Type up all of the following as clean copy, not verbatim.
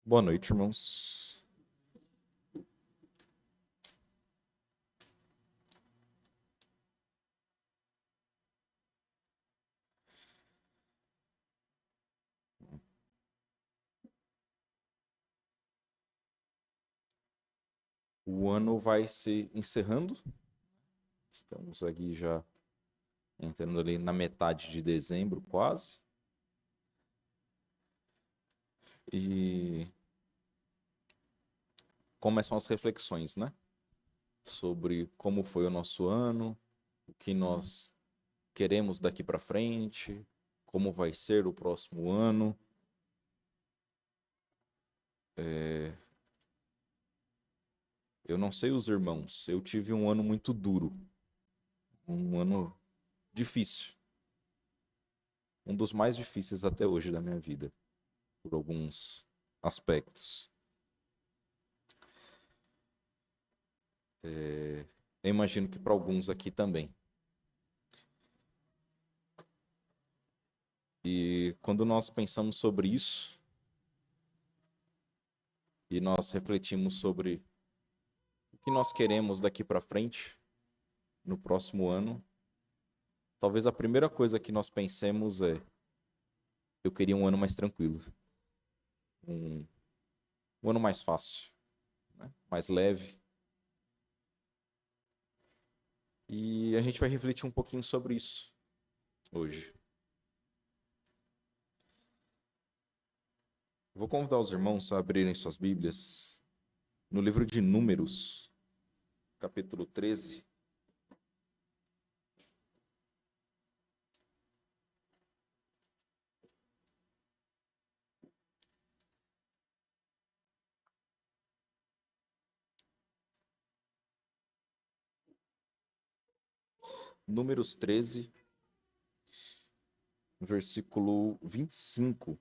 Boa noite, irmãos. O ano vai se encerrando. Estamos aqui já entrando ali na metade de dezembro, quase. E começam as reflexões, né? Sobre como foi o nosso ano, o que nós queremos daqui para frente, como vai ser o próximo ano. Eu não sei os irmãos, eu tive um ano muito duro, um ano difícil, um dos mais difíceis até hoje da minha vida, por alguns aspectos. Eu imagino que para alguns aqui também. E quando nós pensamos sobre isso, e nós refletimos sobre o que nós queremos daqui para frente, no próximo ano, talvez a primeira coisa que nós pensemos é: eu queria um ano mais tranquilo, um, um ano mais fácil, né? Mais leve. E a gente vai refletir um pouquinho sobre isso hoje. Vou convidar os irmãos a abrirem suas Bíblias no livro de Números, capítulo 13. Números 13, versículo 25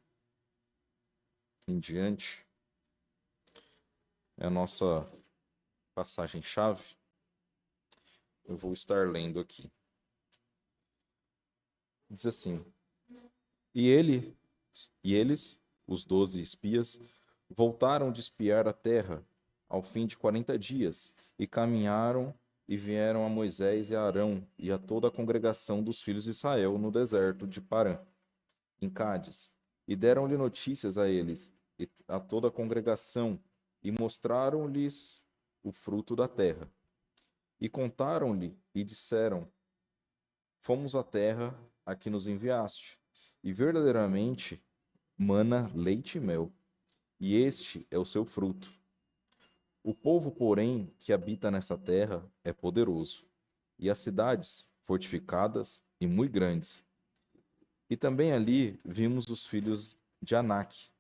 em diante, é a nossa passagem-chave. Eu vou estar lendo aqui. Diz assim: E eles, os 12 espias, voltaram de espiar a terra ao fim de 40 dias, e caminharam e vieram a Moisés e a Arão e a toda a congregação dos filhos de Israel no deserto de Parã, em Cádiz, e deram-lhe notícias a eles e a toda a congregação, e mostraram-lhes o fruto da terra. E contaram-lhe e disseram: Fomos à terra a que nos enviaste, e verdadeiramente mana leite e mel, e este é o seu fruto. O povo, porém, que habita nessa terra é poderoso, e as cidades fortificadas e muito grandes. E também ali vimos os filhos de Anak.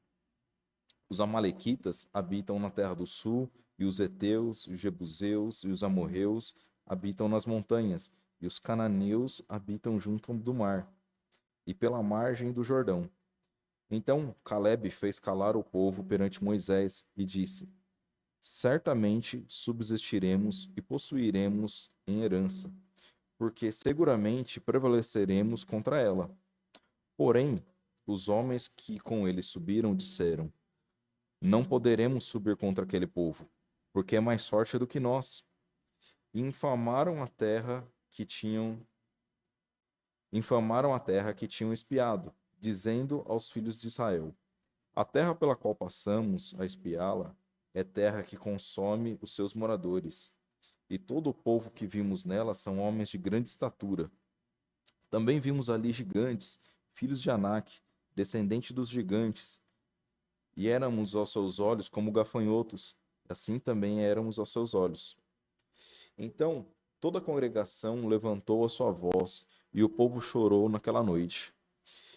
Os amalequitas habitam na terra do sul, e os heteus, os jebuseus e os amorreus habitam nas montanhas, e os cananeus habitam junto do mar, e pela margem do Jordão. Então Caleb fez calar o povo perante Moisés e disse: Certamente subsistiremos e possuiremos em herança, porque seguramente prevaleceremos contra ela. Porém, os homens que com ele subiram disseram: Não poderemos subir contra aquele povo, porque é mais forte do que nós. E infamaram a terra que tinham espiado, dizendo aos filhos de Israel: A terra pela qual passamos a espiá-la é terra que consome os seus moradores, e todo o povo que vimos nela são homens de grande estatura. Também vimos ali gigantes, filhos de Anak, descendente dos gigantes, e éramos aos seus olhos como gafanhotos, assim também éramos aos seus olhos. Então toda a congregação levantou a sua voz, e o povo chorou naquela noite.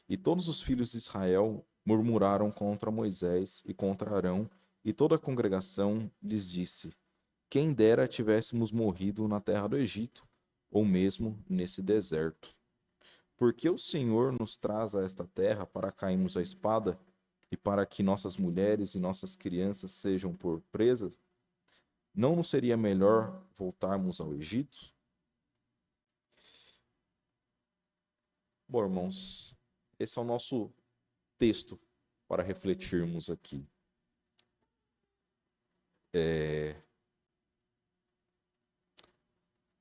E todos os filhos de Israel murmuraram contra Moisés e contra Arão, e toda a congregação lhes disse: Quem dera tivéssemos morrido na terra do Egito, ou mesmo nesse deserto. Porque o Senhor nos traz a esta terra para cairmos à espada e para que nossas mulheres e nossas crianças sejam por presas? Não nos seria melhor voltarmos ao Egito? Bom, irmãos, esse é o nosso texto para refletirmos aqui.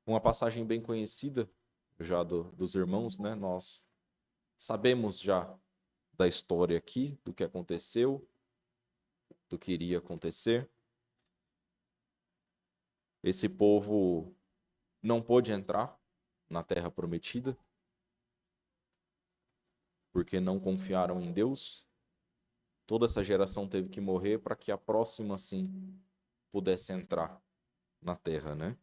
Uma passagem bem conhecida já dos irmãos, né? Nós sabemos já da história aqui, do que aconteceu, do que iria acontecer. Esse povo não pôde entrar na Terra Prometida, porque não confiaram em Deus. Toda essa geração teve que morrer para que a próxima, sim, pudesse entrar na Terra, né?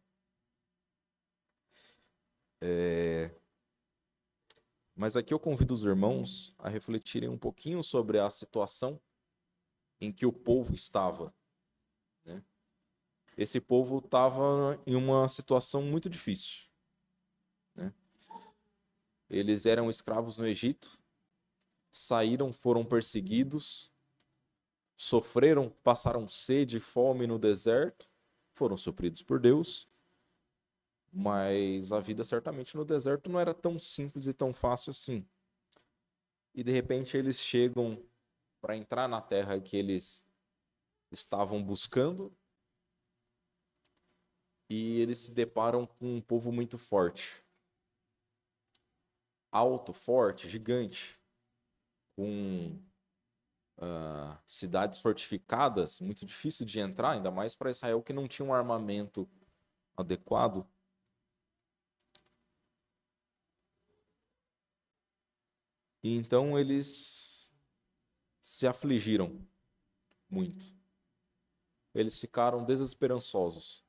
Mas aqui eu convido os irmãos a refletirem um pouquinho sobre a situação em que o povo estava, né? Esse povo estava em uma situação muito difícil, né? Eles eram escravos no Egito, saíram, foram perseguidos, sofreram, passaram sede e fome no deserto, foram supridos por Deus, mas a vida certamente no deserto não era tão simples e tão fácil assim. E de repente eles chegam para entrar na terra que eles estavam buscando e eles se deparam com um povo muito forte. Alto, forte, gigante, com cidades fortificadas, muito difícil de entrar, ainda mais para Israel que não tinha um armamento adequado. E então eles se afligiram muito. Eles ficaram desesperançosos.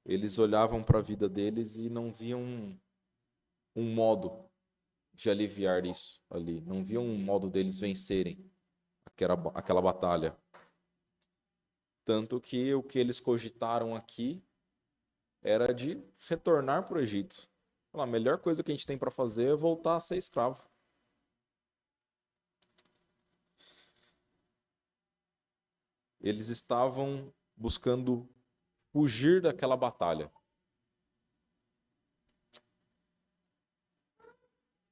Eles olhavam para a vida deles e não viam um modo de aliviar isso ali. Não viam um modo deles vencerem aquela batalha. Tanto que o que eles cogitaram aqui era de retornar para o Egito. A melhor coisa que a gente tem para fazer é voltar a ser escravo. Eles estavam buscando fugir daquela batalha.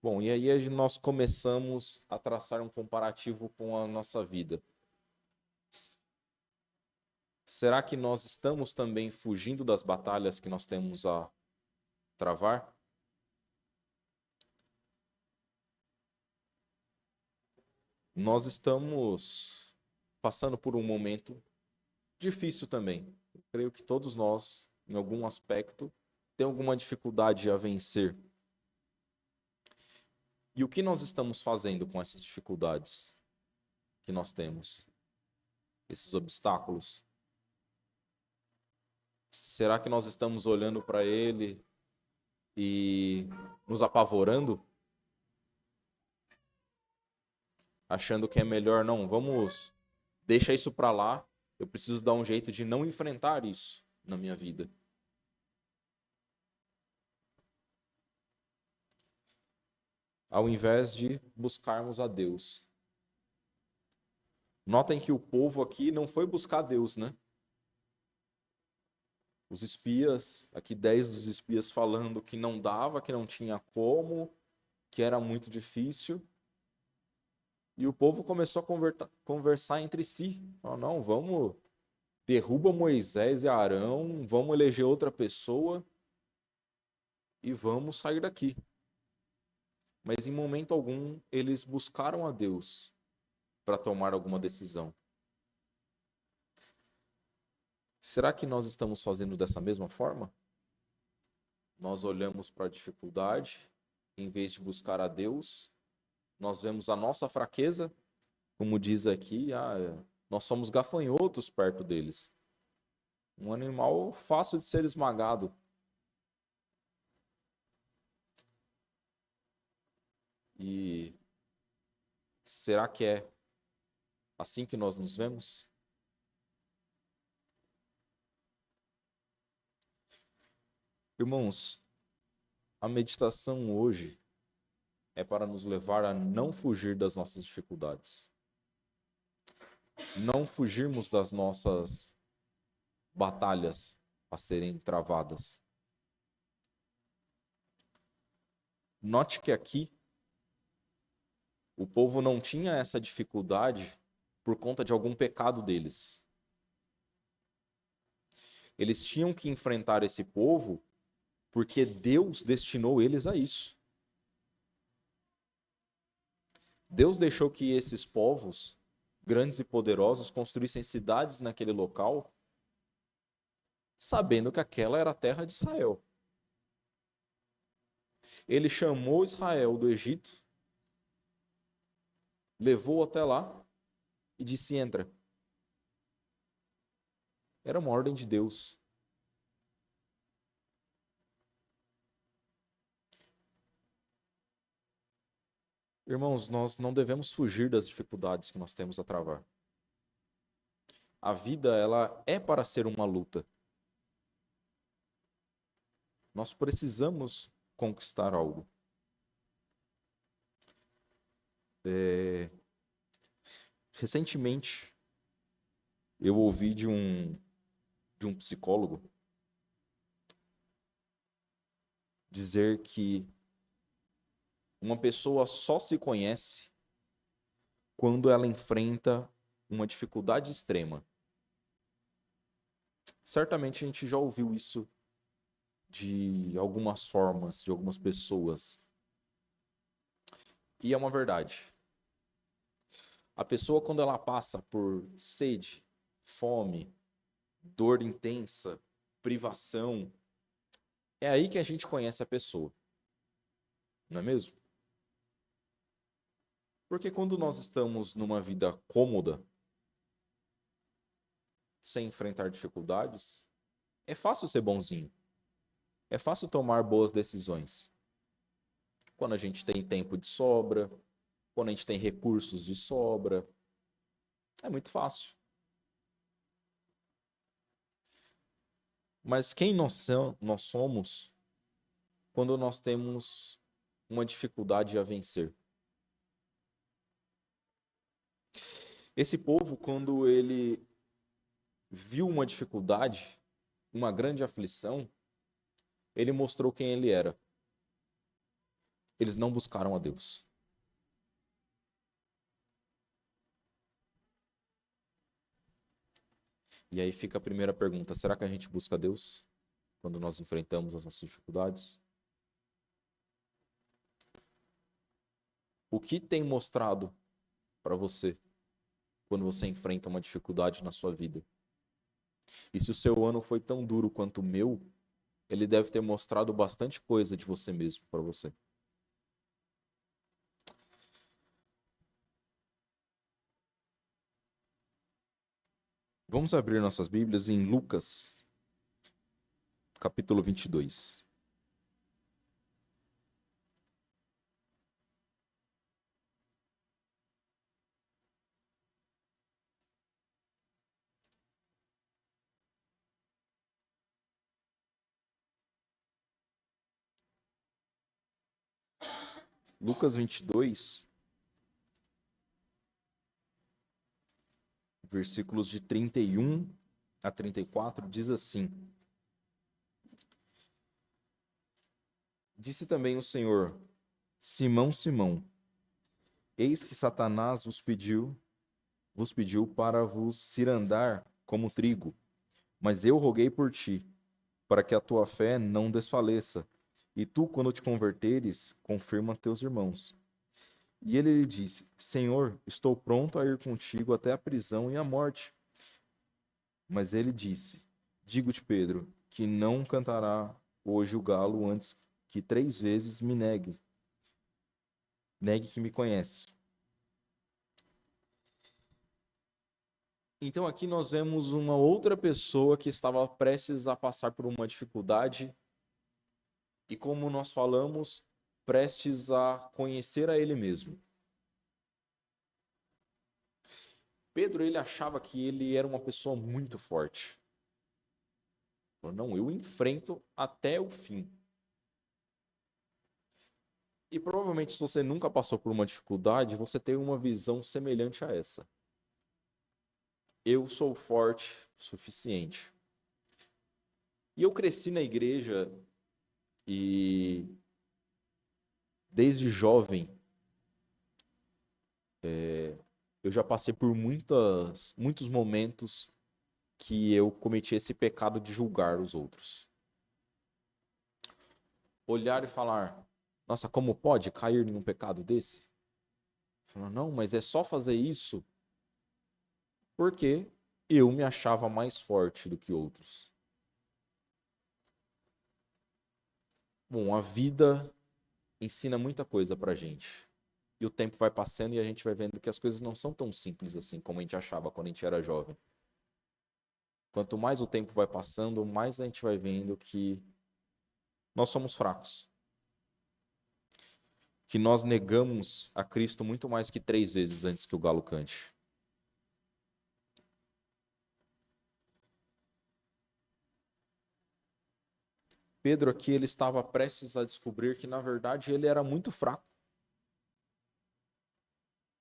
Bom, e aí nós começamos a traçar um comparativo com a nossa vida. Será que nós estamos também fugindo das batalhas que nós temos a travar? Nós estamos passando por um momento difícil também. Eu creio que todos nós, em algum aspecto, tem alguma dificuldade a vencer. E o que nós estamos fazendo com essas dificuldades que nós temos? Esses obstáculos? Será que nós estamos olhando para ele e nos apavorando? Achando que é melhor, não, deixa isso para lá, eu preciso dar um jeito de não enfrentar isso na minha vida. Ao invés de buscarmos a Deus. Notem que o povo aqui não foi buscar Deus, né? Os espias, aqui 10 dos espias falando que não dava, que não tinha como, que era muito difícil. E o povo começou a conversar entre si. Falou, não, derruba Moisés e Arão, vamos eleger outra pessoa e vamos sair daqui. Mas em momento algum eles buscaram a Deus para tomar alguma decisão. Será que nós estamos fazendo dessa mesma forma? Nós olhamos para a dificuldade, em vez de buscar a Deus, nós vemos a nossa fraqueza, como diz aqui, nós somos gafanhotos perto deles. Um animal fácil de ser esmagado. E será que é assim que nós nos vemos? Irmãos, a meditação hoje é para nos levar a não fugir das nossas dificuldades. Não fugirmos das nossas batalhas a serem travadas. Note que aqui o povo não tinha essa dificuldade por conta de algum pecado deles. Eles tinham que enfrentar esse povo porque Deus destinou eles a isso. Deus deixou que esses povos, grandes e poderosos, construíssem cidades naquele local, sabendo que aquela era a terra de Israel. Ele chamou Israel do Egito, levou até lá e disse: entra. Era uma ordem de Deus. Irmãos, nós não devemos fugir das dificuldades que nós temos a travar. A vida, ela é para ser uma luta. Nós precisamos conquistar algo. Recentemente, eu ouvi de um psicólogo dizer que uma pessoa só se conhece quando ela enfrenta uma dificuldade extrema. Certamente a gente já ouviu isso de algumas formas, de algumas pessoas. E é uma verdade. A pessoa, quando ela passa por sede, fome, dor intensa, privação, é aí que a gente conhece a pessoa. Não é mesmo? Porque quando nós estamos numa vida cômoda, sem enfrentar dificuldades, é fácil ser bonzinho. É fácil tomar boas decisões. Quando a gente tem tempo de sobra, quando a gente tem recursos de sobra, é muito fácil. Mas quem nós somos quando nós temos uma dificuldade a vencer? Esse povo, quando ele viu uma dificuldade, uma grande aflição, ele mostrou quem ele era. Eles não buscaram a Deus. E aí fica a primeira pergunta: será que a gente busca a Deus quando nós enfrentamos as nossas dificuldades? O que tem mostrado para você quando você enfrenta uma dificuldade na sua vida? E se o seu ano foi tão duro quanto o meu, ele deve ter mostrado bastante coisa de você mesmo para você. Vamos abrir nossas Bíblias em Lucas, capítulo 22. Lucas 22, versículos de 31 a 34, diz assim: Disse também o Senhor: Simão, Simão, eis que Satanás vos pediu para vos cirandar como trigo, mas eu roguei por ti, para que a tua fé não desfaleça, e tu, quando te converteres, confirma teus irmãos. E ele lhe disse: Senhor, estou pronto a ir contigo até a prisão e a morte. Mas ele disse: Digo-te, Pedro, que não cantará hoje o galo antes que 3 vezes me negue que me conhece. Então aqui nós vemos uma outra pessoa que estava prestes a passar por uma dificuldade e, como nós falamos, prestes a conhecer a ele mesmo. Pedro, ele achava que ele era uma pessoa muito forte. Falou: não, eu enfrento até o fim. E provavelmente, se você nunca passou por uma dificuldade, você tem uma visão semelhante a essa. Eu sou forte o suficiente. E eu cresci na igreja e desde jovem eu já passei por muitos momentos que eu cometi esse pecado de julgar os outros. Olhar e falar, nossa, como pode cair em um pecado desse? Falar, não, mas é só fazer isso porque eu me achava mais forte do que outros. Bom, a vida ensina muita coisa pra gente. E o tempo vai passando e a gente vai vendo que as coisas não são tão simples assim como a gente achava quando a gente era jovem. Quanto mais o tempo vai passando, mais a gente vai vendo que nós somos fracos. Que nós negamos a Cristo muito mais que 3 vezes antes que o galo cante. Pedro aqui, ele estava prestes a descobrir que, na verdade, ele era muito fraco.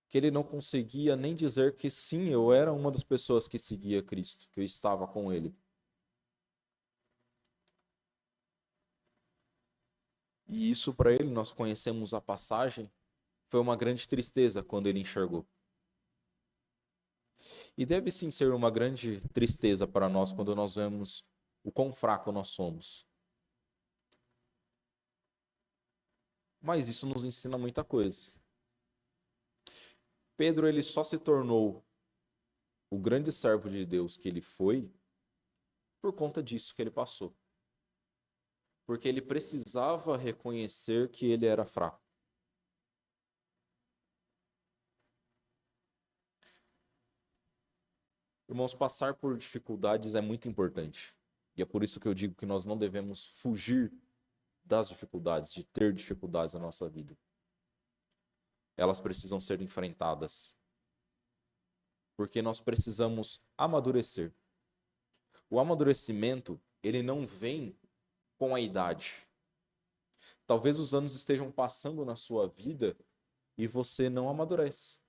Que ele não conseguia nem dizer que sim, eu era uma das pessoas que seguia Cristo, que eu estava com ele. E isso para ele, nós conhecemos a passagem, foi uma grande tristeza quando ele enxergou. E deve sim ser uma grande tristeza para nós quando nós vemos o quão fraco nós somos. Mas isso nos ensina muita coisa. Pedro, ele só se tornou o grande servo de Deus que ele foi por conta disso que ele passou. Porque ele precisava reconhecer que ele era fraco. Irmãos, passar por dificuldades é muito importante. E é por isso que eu digo que nós não devemos fugir das dificuldades, de ter dificuldades na nossa vida. Elas precisam ser enfrentadas. Porque nós precisamos amadurecer. O amadurecimento, ele não vem com a idade. Talvez os anos estejam passando na sua vida e você não amadurece.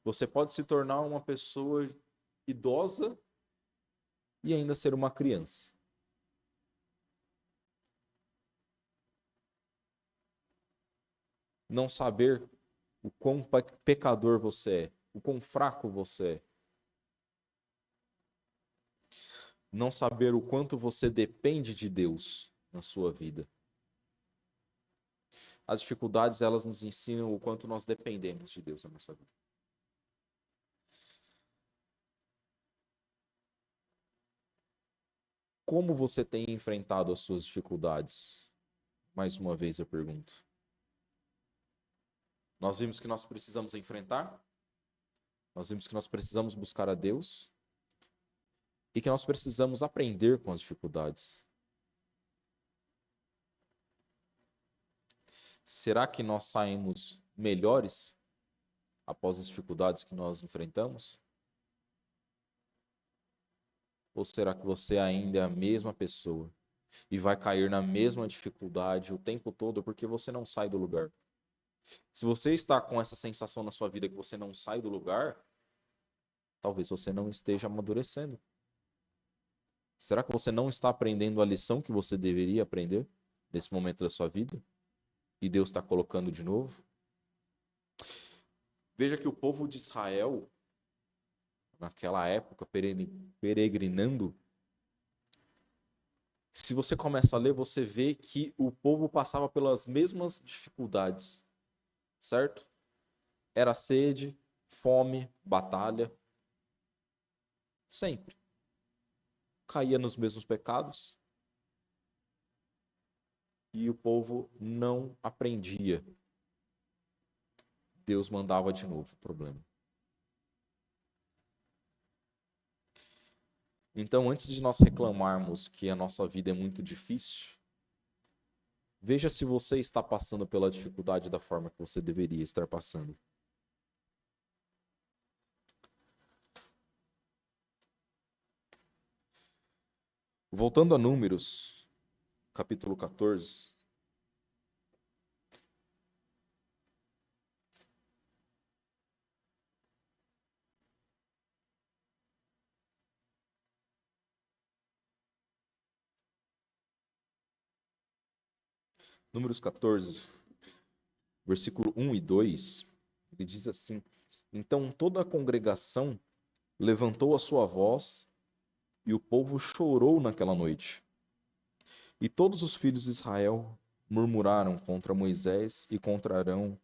Você pode se tornar uma pessoa idosa e ainda ser uma criança. Não saber o quão pecador você é, o quão fraco você é. Não saber o quanto você depende de Deus na sua vida. As dificuldades, elas nos ensinam o quanto nós dependemos de Deus na nossa vida. Como você tem enfrentado as suas dificuldades? Mais uma vez eu pergunto. Nós vimos que nós precisamos enfrentar, nós vimos que nós precisamos buscar a Deus e que nós precisamos aprender com as dificuldades. Será que nós saímos melhores após as dificuldades que nós enfrentamos? Ou será que você ainda é a mesma pessoa e vai cair na mesma dificuldade o tempo todo porque você não sai do lugar? Se você está com essa sensação na sua vida que você não sai do lugar, talvez você não esteja amadurecendo. Será que você não está aprendendo a lição que você deveria aprender nesse momento da sua vida? E Deus está colocando de novo? Veja que o povo de Israel, naquela época, peregrinando, se você começa a ler, você vê que o povo passava pelas mesmas dificuldades, certo? Era sede, fome, batalha. Sempre. Caía nos mesmos pecados e o povo não aprendia. Deus mandava de novo o problema. Então, antes de nós reclamarmos que a nossa vida é muito difícil, veja se você está passando pela dificuldade da forma que você deveria estar passando. Voltando a Números, capítulo 14. Números 14, versículo 1 e 2, ele diz assim: Então toda a congregação levantou a sua voz e o povo chorou naquela noite. E todos os filhos de Israel murmuraram contra Moisés e contra Arão,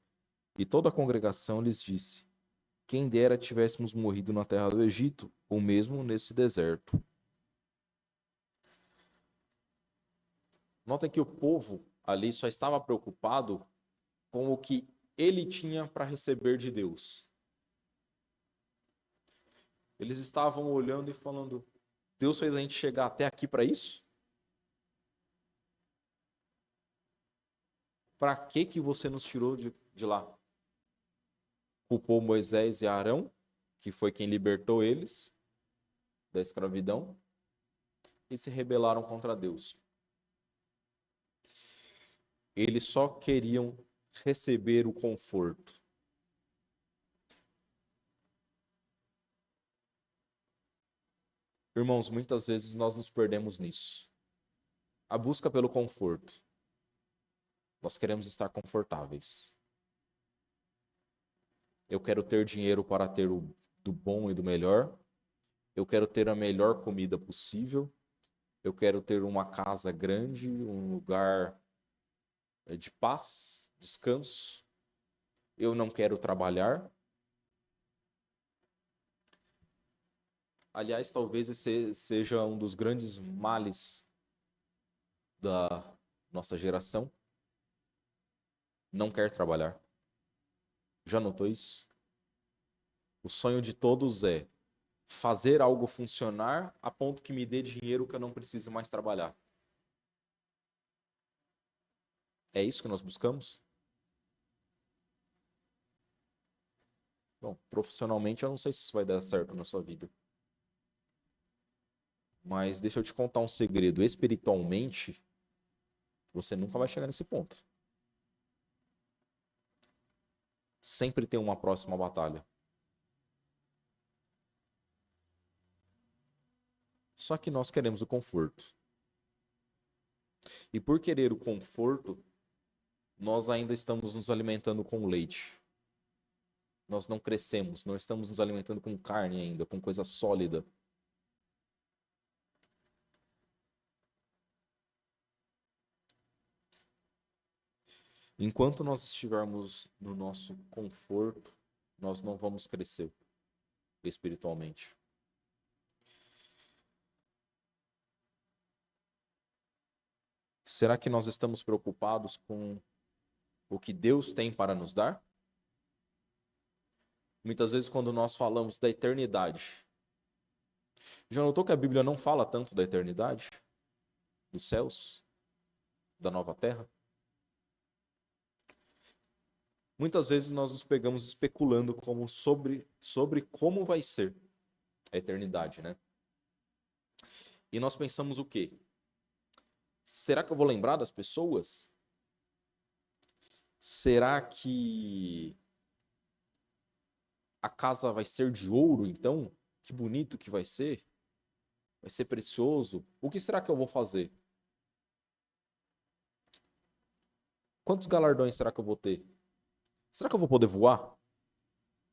e toda a congregação lhes disse: quem dera tivéssemos morrido na terra do Egito, ou mesmo nesse deserto. Notem que o povo ali só estava preocupado com o que ele tinha para receber de Deus. Eles estavam olhando e falando: Deus fez a gente chegar até aqui para isso? Para que você nos tirou de lá? Culpou Moisés e Arão, que foi quem libertou eles da escravidão, e se rebelaram contra Deus. Eles só queriam receber o conforto. Irmãos, muitas vezes nós nos perdemos nisso. A busca pelo conforto. Nós queremos estar confortáveis. Eu quero ter dinheiro para ter o do bom e do melhor. Eu quero ter a melhor comida possível. Eu quero ter uma casa grande, um lugar de paz, descanso. Eu não quero trabalhar. Aliás, talvez esse seja um dos grandes males da nossa geração. Não quer trabalhar. Já notou isso? O sonho de todos é fazer algo funcionar a ponto que me dê dinheiro que eu não precise mais trabalhar. É isso que nós buscamos? Bom, profissionalmente eu não sei se isso vai dar certo na sua vida. Mas deixa eu te contar um segredo. Espiritualmente, você nunca vai chegar nesse ponto. Sempre tem uma próxima batalha. Só que nós queremos o conforto. E por querer o conforto, nós ainda estamos nos alimentando com leite. Nós não crescemos, não estamos nos alimentando com carne ainda, com coisa sólida. Enquanto nós estivermos no nosso conforto, nós não vamos crescer espiritualmente. Será que nós estamos preocupados com o que Deus tem para nos dar? Muitas vezes, quando nós falamos da eternidade, já notou que a Bíblia não fala tanto da eternidade? Dos céus? Da nova terra? Muitas vezes nós nos pegamos especulando sobre como vai ser a eternidade, né? E nós pensamos o quê? Será que eu vou lembrar das pessoas? Será que a casa vai ser de ouro, então? Que bonito que vai ser. Vai ser precioso. O que será que eu vou fazer? Quantos galardões será que eu vou ter? Será que eu vou poder voar?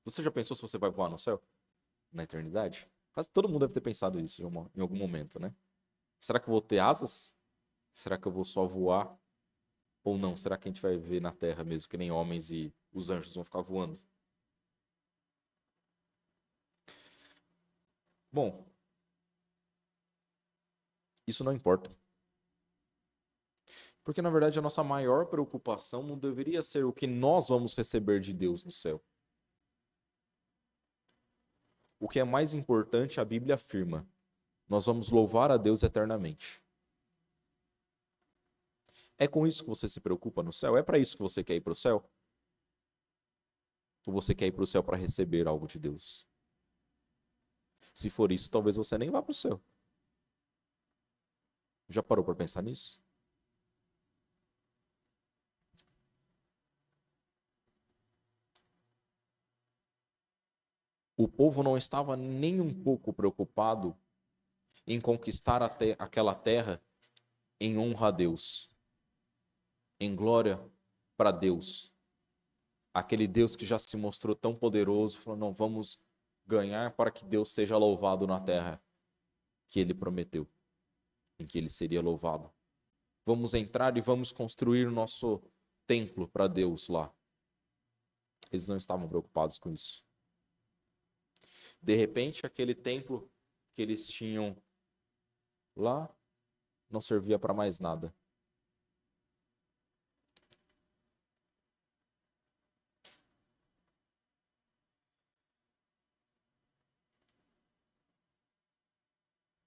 Você já pensou se você vai voar no céu? Na eternidade? Quase todo mundo deve ter pensado isso em algum momento, né? Será que eu vou ter asas? Será que eu vou só voar? Ou não? Será que a gente vai ver na terra mesmo, que nem homens e os anjos vão ficar voando? Bom, isso não importa. Porque, na verdade, a nossa maior preocupação não deveria ser o que nós vamos receber de Deus no céu. O que é mais importante, a Bíblia afirma: nós vamos louvar a Deus eternamente. É com isso que você se preocupa no céu? É para isso que você quer ir para o céu? Ou você quer ir para o céu para receber algo de Deus? Se for isso, talvez você nem vá para o céu. Já parou para pensar nisso? O povo não estava nem um pouco preocupado em conquistar aquela terra em honra a Deus, em glória para Deus. aquele Deus que já se mostrou tão poderoso, falou: não, vamos ganhar para que Deus seja louvado na terra que ele prometeu, em que ele seria louvado. Vamos entrar e vamos construir o nosso templo para Deus lá. Eles não estavam preocupados com isso. De repente, aquele templo que eles tinham lá não servia para mais nada.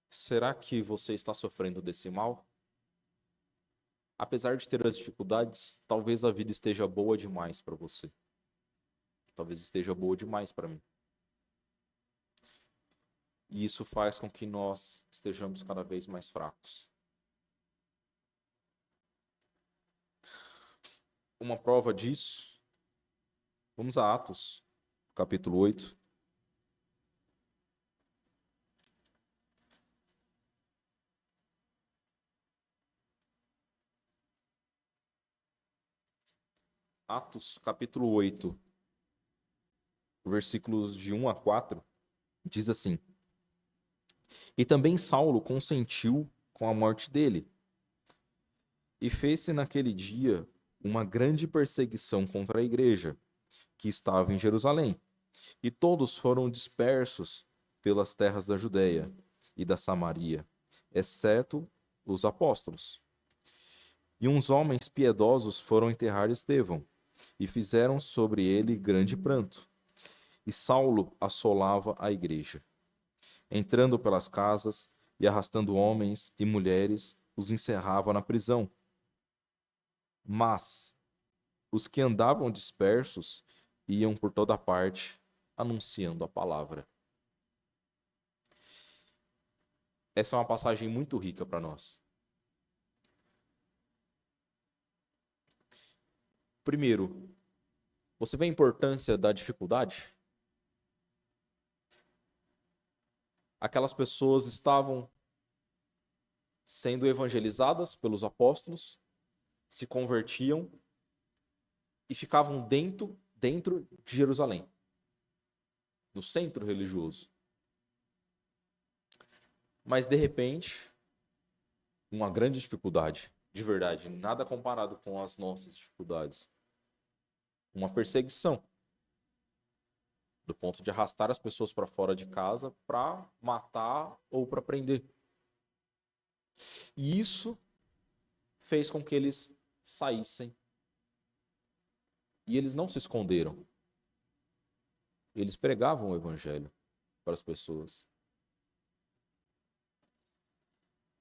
Será que você está sofrendo desse mal? Apesar de ter as dificuldades, talvez a vida esteja boa demais para você. Talvez esteja boa demais para mim. E isso faz com que nós estejamos cada vez mais fracos. Uma prova disso, vamos a Atos, capítulo 8. Atos, capítulo 8, versículos de 1 a 4, diz assim: E também Saulo consentiu com a morte dele. E fez-se naquele dia uma grande perseguição contra a igreja, que estava em Jerusalém. E todos foram dispersos pelas terras da Judéia e da Samaria, exceto os apóstolos. E uns homens piedosos foram enterrar Estevão, e fizeram sobre ele grande pranto. E Saulo assolava a igreja, entrando pelas casas e arrastando homens e mulheres, os encerrava na prisão. Mas os que andavam dispersos iam por toda parte, anunciando a palavra. Essa é uma passagem muito rica para nós. Primeiro, você vê a importância da dificuldade? Aquelas pessoas estavam sendo evangelizadas pelos apóstolos, se convertiam e ficavam dentro de Jerusalém, no centro religioso. Mas, de repente, uma grande dificuldade, de verdade, nada comparado com as nossas dificuldades. Uma perseguição, do ponto de arrastar as pessoas para fora de casa para matar ou para prender. E isso fez com que eles saíssem. E eles não se esconderam. Eles pregavam o evangelho para as pessoas.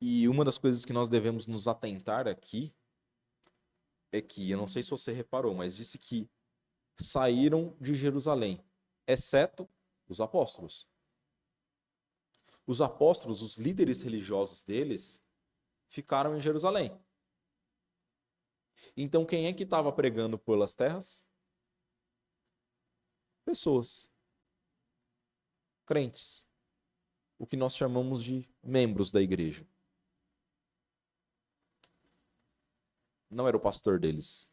E uma das coisas que nós devemos nos atentar aqui é que, eu não sei se você reparou, mas disse que saíram de Jerusalém, exceto os apóstolos. Os apóstolos, os líderes religiosos deles, ficaram em Jerusalém. Então, quem é que estava pregando pelas terras? Pessoas. Crentes. O que nós chamamos de membros da igreja. Não era o pastor deles.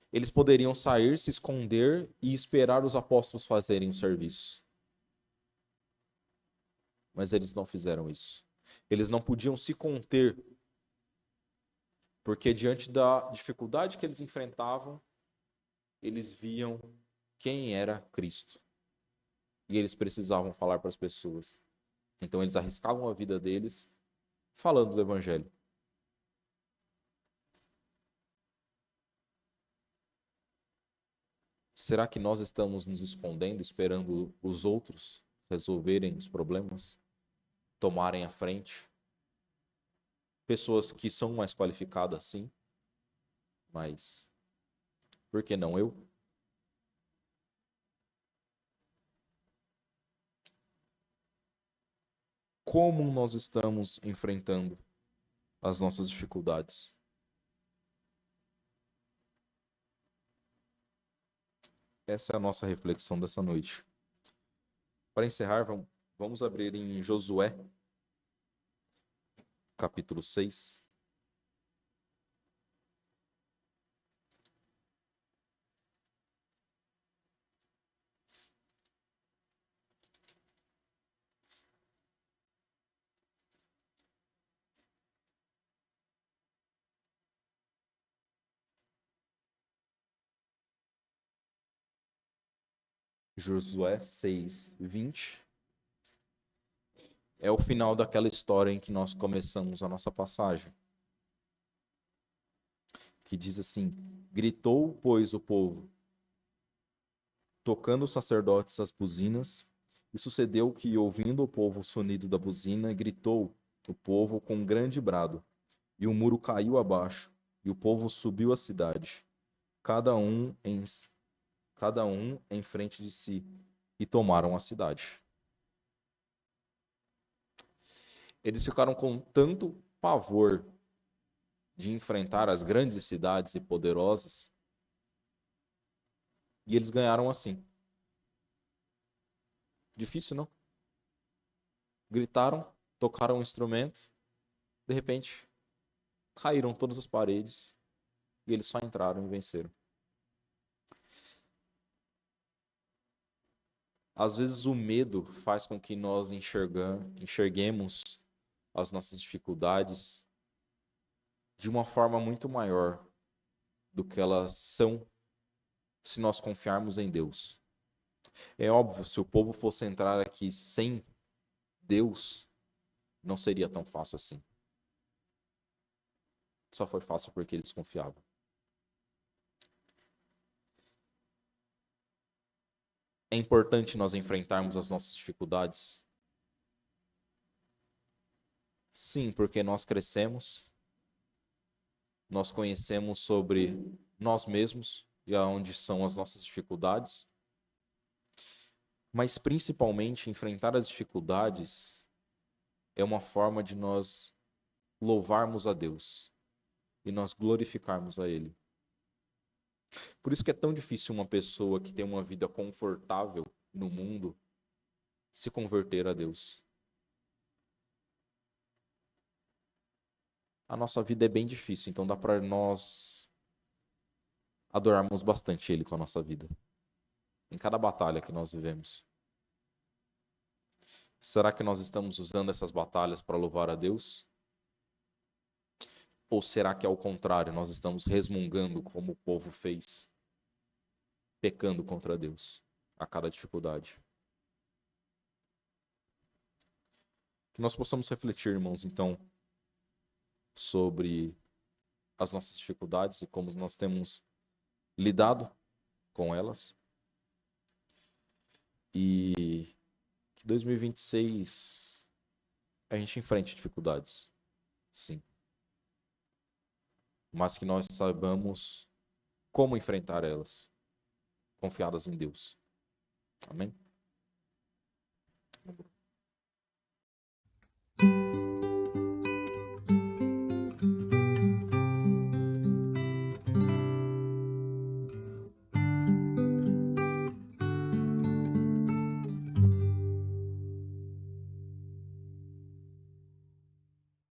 Eles poderiam sair, se esconder e esperar os apóstolos fazerem o serviço. Mas eles não fizeram isso. Eles não podiam se conter, porque diante da dificuldade que eles enfrentavam, eles viam quem era Cristo. E eles precisavam falar para as pessoas. Então eles arriscavam a vida deles falando do evangelho. Será que nós estamos nos escondendo, esperando os outros resolverem os problemas, tomarem a frente? Pessoas que são mais qualificadas, sim, mas por que não eu? Como nós estamos enfrentando as nossas dificuldades? Essa é a nossa reflexão dessa noite. Para encerrar, vamos abrir em Josué, capítulo 6. Josué 6:20. É o final daquela história em que nós começamos a nossa passagem. Que diz assim: gritou, pois, o povo, tocando os sacerdotes as buzinas, e sucedeu que, ouvindo o povo o sonido da buzina, gritou o povo com um grande brado, e o muro caiu abaixo, e o povo subiu a cidade, cada um em frente de si, e tomaram a cidade. Eles ficaram com tanto pavor de enfrentar as grandes cidades e poderosas, e eles ganharam assim. Difícil, não? Gritaram, tocaram um instrumento, de repente, caíram todas as paredes, e eles só entraram e venceram. Às vezes o medo faz com que nós enxerguemos as nossas dificuldades de uma forma muito maior do que elas são se nós confiarmos em Deus. É óbvio, se o povo fosse entrar aqui sem Deus, não seria tão fácil assim. Só foi fácil porque eles confiavam. É importante nós enfrentarmos as nossas dificuldades? Sim, porque nós crescemos, nós conhecemos sobre nós mesmos e aonde são as nossas dificuldades, mas principalmente enfrentar as dificuldades é uma forma de nós louvarmos a Deus e nós glorificarmos a Ele. Por isso que é tão difícil uma pessoa que tem uma vida confortável no mundo se converter a Deus. A nossa vida é bem difícil, então dá para nós adorarmos bastante Ele com a nossa vida, em cada batalha que nós vivemos. Será que nós estamos usando essas batalhas para louvar a Deus? Ou será que, ao contrário, nós estamos resmungando como o povo fez, pecando contra Deus a cada dificuldade? Que nós possamos refletir, irmãos, então, sobre as nossas dificuldades e como nós temos lidado com elas. E que 2026 a gente enfrente dificuldades, sim. Mas que nós saibamos como enfrentar elas, confiadas em Deus. Amém?